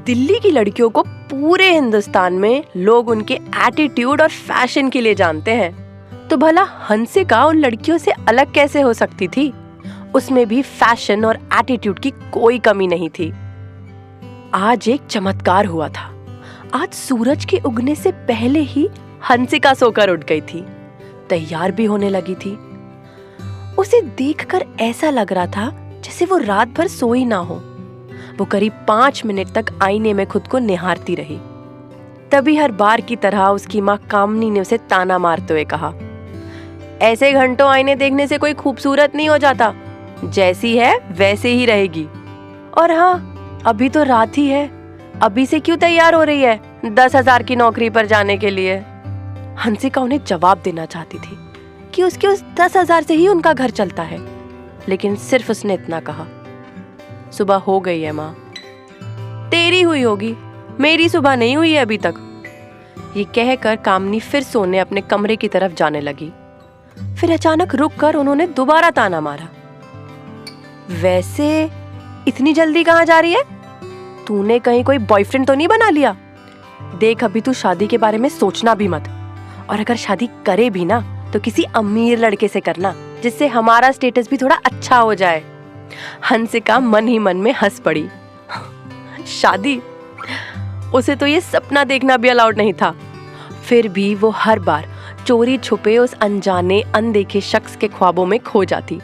दिल्ली की लड़कियों को पूरे हिंदुस्तान में लोग उनके एटीट्यूड और फैशन के लिए जानते हैं, तो भला हंसिका उन लड़कियों से अलग कैसे हो सकती थी? उसमें भी फैशन और एटीट्यूड की कोई कमी नहीं थी। आज एक चमत्कार हुआ था। आज सूरज के उगने से पहले ही हंसिका सोकर उठ गई थी, तैयार भी होने लगी थी। उसे देखकर ऐसा लग रहा था जैसे वो रात भर सोई ना हो। वो करीब 5 मिनट तक आईने में खुद को निहारती रही। तभी हर बार की तरह उसकी माँ कामनी ने उसे ताना मारते हुए कहा, ऐसे घंटों आईने देखने से कोई खूबसूरत नहीं हो जाता, जैसी है वैसे ही रहेगी। और हाँ, अभी तो रात ही है, अभी से क्यों तैयार हो रही है 10,000 की नौकरी पर जाने के लिए? हंसिका उन्हें जवाब देना चाहती थी कि उसके उस 10,000 से ही उनका घर चलता है, लेकिन सिर्फ उसने इतना कहा, सुबह हो गई है माँ। तेरी हुई होगी, मेरी सुबह नहीं हुई है अभी तक। ये कहकर कामनी फिर सोने अपने कमरे की तरफ जाने लगी। फिर अचानक रुककर उन्होंने दोबारा ताना मारा, वैसे इतनी जल्दी कहाँ जा रही है? तूने कहीं कोई बॉयफ्रेंड तो नहीं बना लिया? देख, अभी तू शादी के बारे में सोचना भी मत, और अगर शादी करे भी ना तो किसी अमीर लड़के से करना, जिससे हमारा स्टेटस भी थोड़ा अच्छा हो जाए। हंसिका मन ही मन में हंस पड़ी। शादी? उसे तो ये सपना देखना भी अलाउड नहीं था। फिर भी वो हर बार चोरी छुपे उस अनजाने अनदेखे शख्स के ख्वाबों में खो जाती,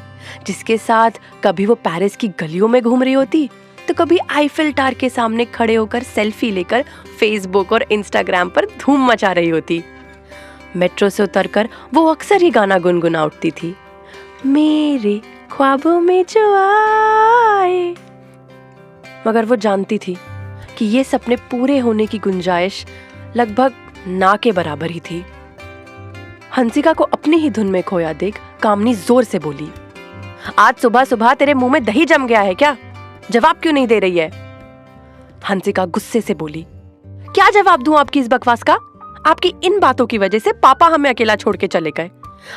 जिसके साथ कभी वो पेरिस की गलियों में घूम रही होती, तो कभी आईफिल टावर के सामने खड़े होकर सेल्फी लेकर फेसबुक और इंस्टाग्राम पर धूम मचा रही होती। मेट्रो से उतरकर वो अक्सर ही गाना गुनगुना उठती थी, मेरे ख्वाबों में जो आए। मगर वो जानती थी कि ये सपने पूरे होने की गुंजाइश लगभग ना के बराबर ही थी। हंसिका को अपनी ही धुन में खोया देख कामनी जोर से बोली, आज सुबह सुबह तेरे मुंह में दही जम गया है क्या? जवाब क्यों नहीं दे रही है? हंसिका गुस्से से बोली, क्या जवाब दूं आपकी इस बकवास का? आपकी इन बातों की वजह से पापा हमें अकेला छोड़ के चले गए।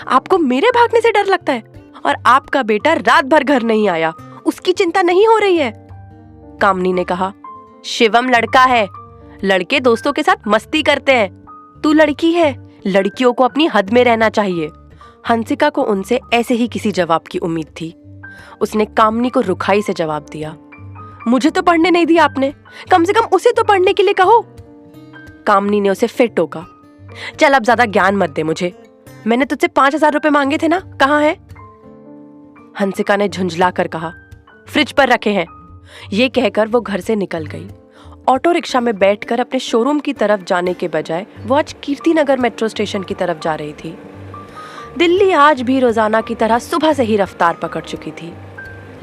आपको मेरे भागने से डर लगता है, और आपका बेटा रात भर घर नहीं आया, उसकी चिंता नहीं हो रही है। कामनी ने कहा, शिवम लड़का है, लड़के दोस्तों के साथ मस्ती करते हैं, तू लड़की है, लड़कियों को अपनी हद में रहना चाहिए। हंसिका को उनसे ऐसे ही किसी जवाब की उम्मीद थी। उसने कामनी को रुखाई से जवाब दिया, मुझे तो पढ़ने नहीं दिया आपने, कम से कम उसे तो पढ़ने के लिए कहो। कामनी ने उसे फिर टोका, चल अब ज्यादा ज्ञान मत दे मुझे, मैंने तुझसे 5,000 रुपए मांगे थे ना, कहाँ है? हंसिका ने झुंझलाकर कहा, फ्रिज पर रखे हैं। ये कहकर वो घर से निकल गई। ऑटो रिक्शा में बैठकर अपने शोरूम की तरफ जाने के बजाय वो आज कीर्तिनगर मेट्रो स्टेशन की तरफ जा रही थी। दिल्ली आज भी रोजाना की तरह सुबह से ही रफ्तार पकड़ चुकी थी,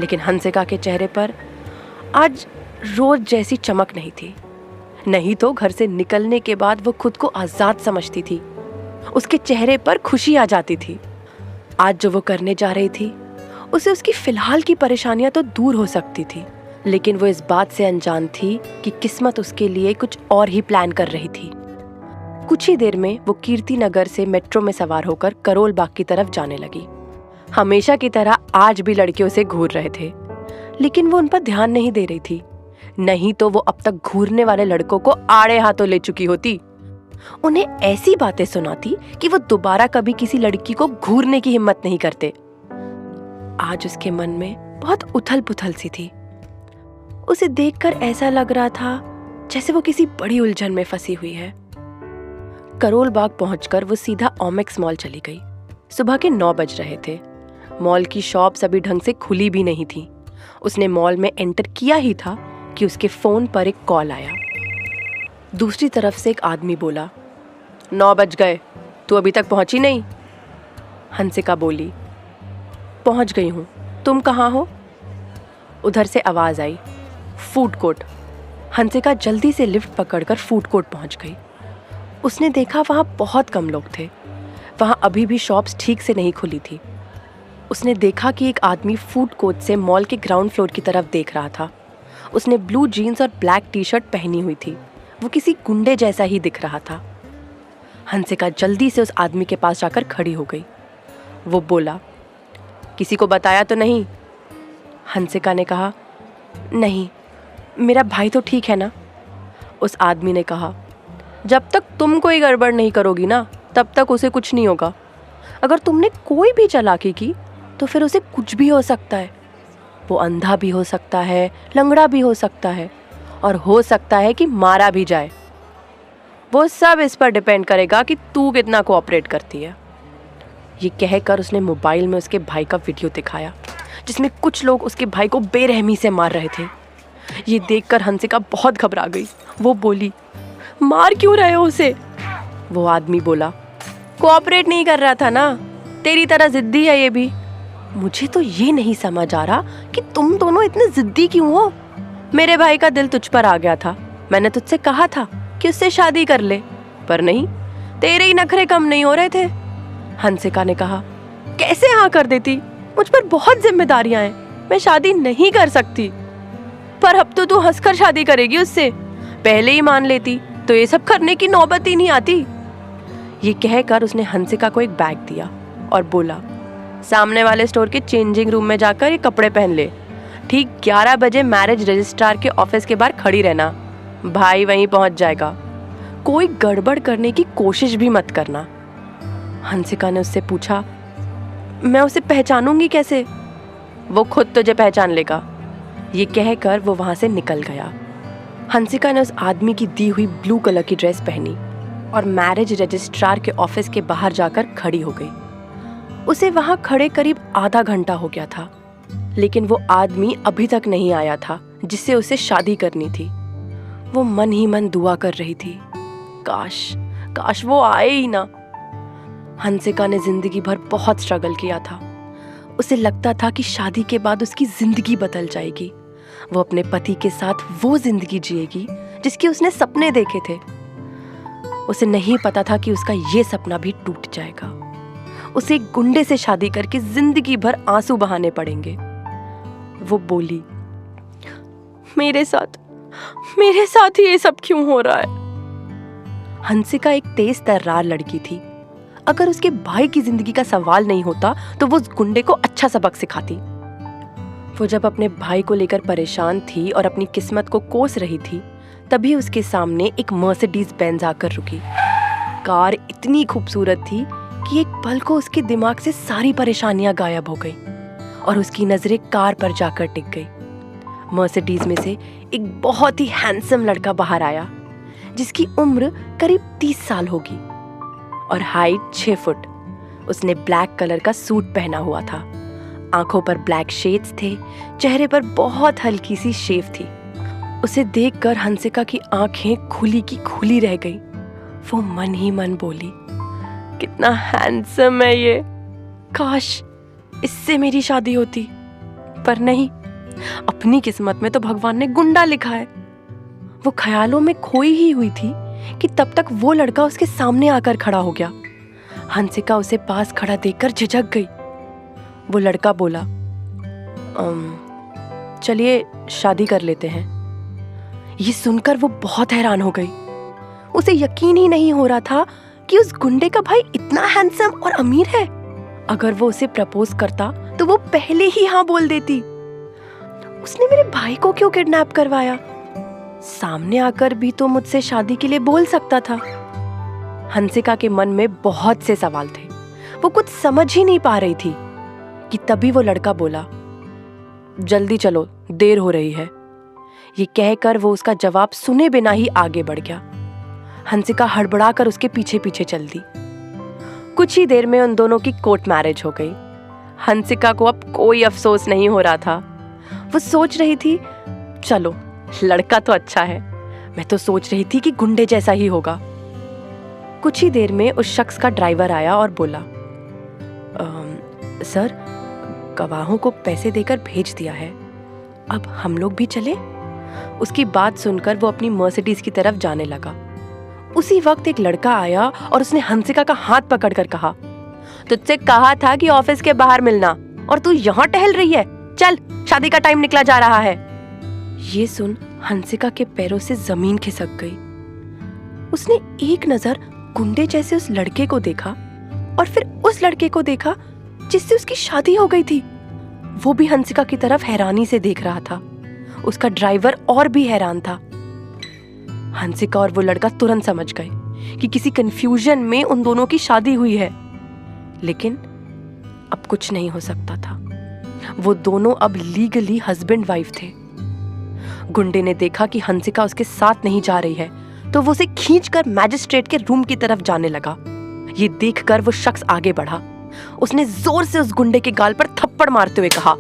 लेकिन हंसिका के चेहरे पर आज रोज जैसी चमक नहीं थी। नहीं तो घर से निकलने के बाद वो खुद को आजाद समझती थी, उसके चेहरे पर खुशी आ जाती थी। आज जो वो करने जा रही थी उसे उसकी फिलहाल की परेशानियां तो दूर हो सकती थी, लेकिन वो इस बात से अनजान थी कि किस्मत उसके लिए कुछ और ही प्लान कर रही थी। कुछ ही देर में वो कीर्तिनगर से मेट्रो में सवार होकर करोल बाग की तरफ जाने लगी। हमेशा की तरह आज भी लड़कियों से घूर रहे थे, लेकिन वो उन पर ध्यान नहीं दे रही थी, नहीं तो वो अब तक घूरने वाले लड़कों को आड़े हाथों ले चुकी होती। उन्हें ऐसी बातें सुनाती कि वो दोबारा कभी किसी लड़की को घूरने की हिम्मत नहीं करते। आज उसके मन में बहुत उथल पुथल सी थी। उसे देखकर ऐसा लग रहा था जैसे वो किसी बड़ी उलझन में फंसी हुई है। करोल बाग पहुंचकर वो सीधा ओमेक्स मॉल चली गई। सुबह के 9 बज रहे थे। मॉल की शॉप्स अभी ढंग से खुली भी नहीं थी। उसने मॉल में एंटर किया ही था कि उसके फोन पर एक कॉल आया। दूसरी तरफ से एक आदमी बोला, 9 बज गए, तू अभी तक पहुंची नहीं? हंसिका बोली, पहुंच गई हूं, तुम कहाँ हो? उधर से आवाज आई, फूड कोर्ट। हंसिका जल्दी से लिफ्ट पकड़कर फूड कोर्ट पहुंच गई। उसने देखा वहां बहुत कम लोग थे। वहां अभी भी शॉप्स ठीक से नहीं खुली थी। उसने देखा कि एक आदमी फूड कोर्ट से मॉल के ग्राउंड फ्लोर की तरफ देख रहा था। उसने ब्लू जीन्स और ब्लैक टी शर्ट पहनी हुई थी। वो किसी गुंडे जैसा ही दिख रहा था। हंसिका जल्दी से उस आदमी के पास जाकर खड़ी हो गई। वो बोला, किसी को बताया तो नहीं? हंसिका ने कहा, नहीं, मेरा भाई तो ठीक है ना? उस आदमी ने कहा, जब तक तुम कोई गड़बड़ नहीं करोगी ना, तब तक उसे कुछ नहीं होगा। अगर तुमने कोई भी चालाकी की तो फिर उसे कुछ भी हो सकता है। वो अंधा भी हो सकता है, लंगड़ा भी हो सकता है, और हो सकता है कि मारा भी जाए। वो सब इस पर डिपेंड करेगा कि तू कितना कोऑपरेट करती है। ये कहकर उसने मोबाइल में उसके भाई का वीडियो दिखाया, जिसमें कुछ लोग उसके भाई को बेरहमी से मार रहे थे। ये देखकर हंसिका बहुत घबरा गई। वो बोली, मार क्यों रहे हो उसे? वो आदमी बोला, कोऑपरेट नहीं कर रहा था ना, तेरी तरह जिद्दी है ये भी। मुझे तो ये नहीं समझ आ रहा कि तुम दोनों इतने जिद्दी क्यों हो। मेरे भाई का दिल तुझ पर आ गया था। मैंने तुझसे कहा था कि उससे शादी कर ले, पर नहीं, तेरे ही नखरे कम नहीं हो रहे थे। हंसिका ने कहा, कैसे हाँ कर देती? मुझ पर बहुत जिम्मेदारियां हैं, मैं शादी नहीं कर सकती। पर अब तो तू हंसकर शादी करेगी उससे। पहले ही मान लेती तो ये सब करने की नौबत ही नहीं आती। ये कहकर उसने हंसिका को एक बैग दिया और बोला, सामने वाले स्टोर के चेंजिंग रूम में जाकर ये कपड़े पहन ले। ठीक 11 बजे मैरिज रजिस्ट्रार के ऑफिस के बाहर खड़ी रहना, भाई वहीं पहुंच जाएगा। कोई गड़बड़ करने की कोशिश भी मत करना। हंसिका ने उससे पूछा, मैं उसे पहचानूंगी कैसे? वो खुद तुझे पहचान लेगा। ये कहकर वो वहां से निकल गया। हंसिका ने उस आदमी की दी हुई ब्लू कलर की ड्रेस पहनी और मैरिज रजिस्ट्रार के ऑफिस के बाहर जाकर खड़ी हो गई। उसे वहां खड़े करीब आधा घंटा हो गया था, लेकिन वो आदमी अभी तक नहीं आया था जिससे उसे शादी करनी थी। वो मन ही मन दुआ कर रही थी, काश काश वो आए ही ना। हंसिका ने जिंदगी भर बहुत स्ट्रगल किया था। उसे लगता था कि शादी के बाद उसकी जिंदगी बदल जाएगी। वो अपने पति के साथ वो जिंदगी जिएगी जिसकी उसने सपने देखे थे। उसे नहीं पता था कि उसका ये सपना भी टूट जाएगा। उसे एक गुंडे से शादी करके जिंदगी भर आंसू बहाने पड़ेंगे। वो बोली, मेरे साथ ही ये सब क्यों हो रहा है? हंसिका एक तेज तर्रार लड़की थी। अगर उसके भाई की जिंदगी का सवाल नहीं होता तो वो उस गुंडे को अच्छा सबक सिखाती। वो जब अपने भाई को लेकर परेशान थी और अपनी किस्मत को कोस रही थी, तभी उसके सामने एक मर्सिडीज बेंज आकर रुकी। कार इतनी खूबसूरत थी कि एक पल को उसके दिमाग से सारी परेशानियां गायब हो गई और उसकी नजरें कार पर जाकर टिक गई। मर्सिडीज में से एक बहुत ही हैंडसम लड़का बाहर आया, जिसकी उम्र करीब 30 साल होगी और हाइट 6 फुट। उसने ब्लैक कलर का सूट पहना हुआ था, आंखों पर ब्लैक शेड्स थे, चेहरे पर बहुत हल्की सी शेव थी। उसे देखकर हंसिका की आंखें खुली की खुली रह गई। वो मन ही मन बोली, कितना हैंडसम है ये, काश इससे मेरी शादी होती। पर नहीं, अपनी किस्मत में तो भगवान ने गुंडा लिखा है। वो ख्यालों में खोई ही हुई थी कि तब तक वो लड़का उसके सामने आकर खड़ा हो गया। हंसिका उसे पास खड़ा देखकर झिझक गई। वो लड़का बोला, चलिए शादी कर लेते हैं। ये सुनकर वो बहुत हैरान हो गई। उसे यकीन ही नहीं हो रहा था कि उस गुंडे का भाई इतना हैंडसम और अमीर है। अगर वो उसे प्रपोज करता तो वो पहले ही हाँ बोल देती। उसने मेरे भाई को क्यों किडनैप करवाया? सामने आकर भी तो मुझसे शादी के लिए बोल सकता था। हंसिका के मन में बहुत से सवाल थे। वो कुछ समझ ही नहीं पा रही थी कि तभी वो लड़का बोला, जल्दी चलो, देर हो रही है। ये कहकर वो उसका जवाब सुने बिना ही आगे बढ़ गया। हंसिका हड़बड़ाकर उसके पीछे पीछे चल दी। कुछ ही देर में उन दोनों की कोर्ट मैरिज हो गई। हंसिका को अब कोई अफसोस नहीं हो रहा था। वो सोच रही थी, चलो लड़का तो अच्छा है, मैं तो सोच रही थी कि गुंडे जैसा ही होगा। कुछ ही देर में उस शख्स का ड्राइवर आया और बोला, सर, गवाहों को पैसे देकर भेज दिया है, अब हम लोग भी चले? उसकी बात सुनकर वो अपनी मर्सिडीज की तरफ जाने लगा। उसी वक्त एक लड़का आया और उसने हंसिका का हाथ पकड़कर कहा, तुझसे कहा था कि ऑफिस के बाहर मिलना और तू यहाँ टहल रही है। चल, शादी का टाइम निकला जा रहा है। ये सुन हंसिका के पैरों से जमीन खिसक गई। उसने एक नजर गुंडे जैसे उस लड़के को देखा और फिर उस लड़के को देखा जिससे उसकी शादी हो गई थी। वो भी हंसिका की तरफ हैरानी से देख रहा था। उसका ड्राइवर और भी हैरान था। हंसिका और वो लड़का तुरंत समझ गए कि किसी कंफ्यूजन में उन दोनों की शादी हुई है, लेकिन अब कुछ नहीं हो सकता था। वो दोनों अब लीगली हस्बैंड वाइफ थे। गुंडे ने देखा कि हंसिका उसके साथ नहीं जा रही है, तो वो उसे खींचकर मैजिस्ट्रेट के रूम की तरफ जाने लगा। ये देखकर वो शख्स आगे बढ़ा। उसने जोर से उस गुंडे के गाल पर थप्पड़ मारते हुए कहा,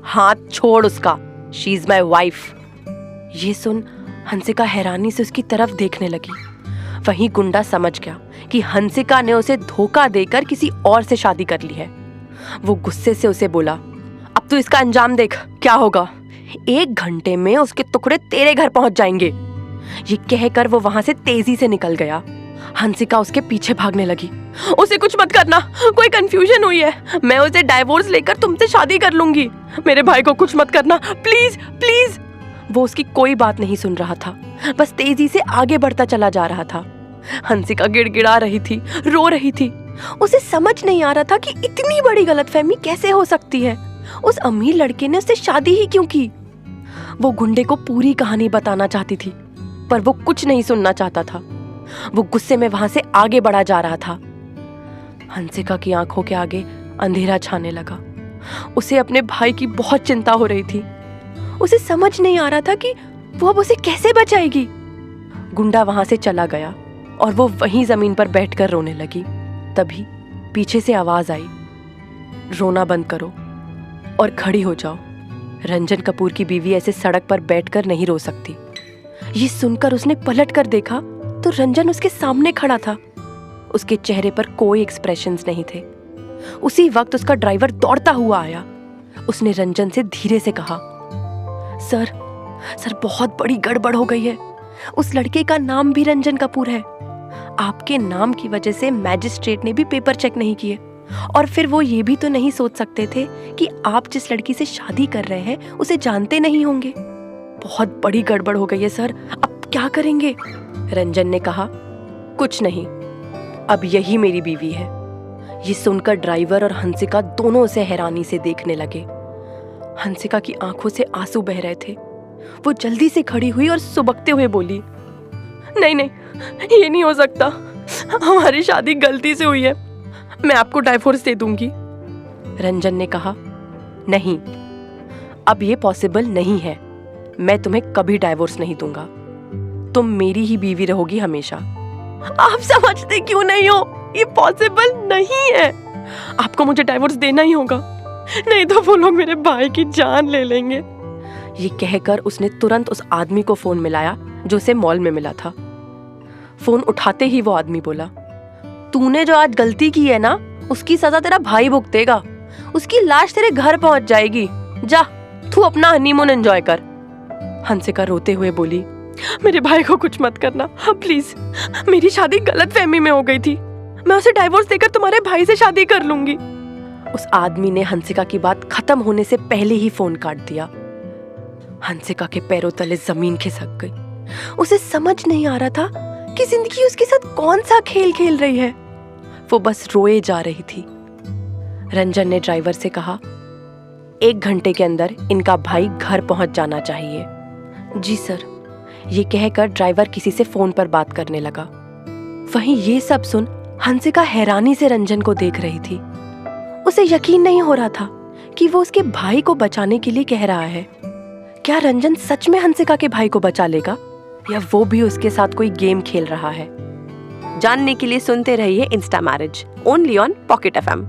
हाथ छोड़ उसका, शी इज माई वाइफ। ये सुन हंसिका हैरानी से उसकी तरफ देखने लगी। वहीं गुंडा समझ गया कि हंसिका ने उसे धोखा देकर किसी और से शादी कर ली है। वो गुस्से से उसे बोला, अब तू इसका अंजाम देख, क्या होगा। 1 घंटे में उसके टुकड़े तेरे घर पहुंच जाएंगे। ये कहकर वो वहां से तेजी से निकल गया। हंसिका उसके पीछे भागने लगी। उसे कुछ मत करना, कोई कंफ्यूजन हुई है, मैं उसे डाइवोर्स लेकर तुमसे शादी कर लूंगी। मेरे भाई को कुछ मत करना, प्लीज प्लीज। वो उसकी कोई बात नहीं सुन रहा था, बस तेजी से आगे बढ़ता चला जा रहा था। हंसिका गिड़गिड़ा रही थी, रो रही थी। उसे समझ नहीं आ रहा था कि इतनी बड़ी गलतफहमी कैसे हो सकती है। उस अमीर लड़के ने उससे शादी ही क्यों की। वो गुंडे को पूरी कहानी बताना चाहती थी, पर वो कुछ नहीं सुनना चाहता था। वो गुस्से में वहां से आगे बढ़ा जा रहा था। हंसिका की आंखों के आगे अंधेरा छाने लगा। उसे अपने भाई की बहुत चिंता हो रही थी। उसे समझ नहीं आ रहा था कि वो अब उसे कैसे बचाएगी। गुंडा वहां से चला गया और वो वहीं जमीन पर बैठकर रोने लगी। तभी पीछे से आवाज आई, रोना बंद करो और खड़ी हो जाओ। रंजन कपूर की बीवी ऐसे सड़क पर बैठकर नहीं रो सकती। ये सुनकर उसने पलट कर देखा तो रंजन उसके सामने खड़ा था। उसके चेहरे पर कोई एक्सप्रेशंस नहीं थे। उसी वक्त उसका ड्राइवर दौड़ता हुआ आया। उसने रंजन से धीरे से कहा, सर बहुत बड़ी गड़बड़ हो गई है। उस लड़के का नाम भी रंजन कपूर है। आपके नाम की वजह से मैजिस्ट्रेट ने भी पेपर चेक नहीं किए, और फिर वो ये भी तो नहीं सोच सकते थे कि आप जिस लड़की से शादी कर रहे हैं उसे जानते नहीं होंगे। बहुत बड़ी गड़बड़ हो गई है सर, अब क्या करेंगे। रंजन ने कहा, कुछ नहीं, अब यही मेरी बीवी है। ये सुनकर ड्राइवर और हंसिका दोनों उसे हैरानी से देखने लगे। हंसिका की आंखों से आंसू बह रहे थे। वो जल्दी से खड़ी हुई और सुबकते हुए बोली, नहीं, ये नहीं हो सकता। हमारी शादी गलती से हुई है, मैं आपको डाइवोर्स दे दूंगी। रंजन ने कहा, नहीं, अब ये पॉसिबल नहीं है। मैं तुम्हें कभी डाइवोर्स नहीं दूंगा। तुम मेरी ही बीवी रहोगी हमेशा। आप समझते क्यों नहीं हो, ये पॉसिबल नहीं है। आपको मुझे डाइवोर्स देना ही होगा, नहीं तो वो लोग मेरे भाई की जान ले लेंगे। ये कहकर उसने तुरंत उस आदमी को फोन मिलाया जो उसे मॉल में मिला था। फोन उठाते ही वो आदमी बोला, तूने जो आज गलती की है ना, उसकी सजा तेरा भाई भुगतेगा। उसकी लाश तेरे घर पहुंच जाएगी। जा, तू अपना हनीमून एंजॉय कर। हंसिका रोते हुए बोली, मेरे भाई को कुछ मत करना प्लीज। मेरी शादी गलतफहमी में हो गई थी। मैं उसे डाइवोर्स देकर तुम्हारे भाई से शादी कर लूंगी। उस आदमी ने हंसिका की बात खत्म होने से पहले ही फोन काट दिया। हंसिका के पैरों तले जमीन खिसक गई। उसे समझ नहीं आ रहा था कि जिंदगी उसके साथ कौन सा खेल खेल रही है। वो बस रोए जा रही थी। रंजन ने ड्राइवर से कहा, 1 घंटे के अंदर इनका भाई घर पहुंच जाना चाहिए। जी सर। ये कहकर ड्राइवर किसी से फोन पर बात करने लगा। वहीं ये सब सुन हंसिका हैरानी से रंजन को देख रही थी। उसे यकीन नहीं हो रहा था कि वो उसके भाई को बचाने के लिए कह रहा है। क्या रंजन सच में हंसिका के भाई को बचा लेगा, या वो भी उसके साथ कोई गेम खेल रहा है? जानने के लिए सुनते रहिए Insta marriage, only on pocket FM।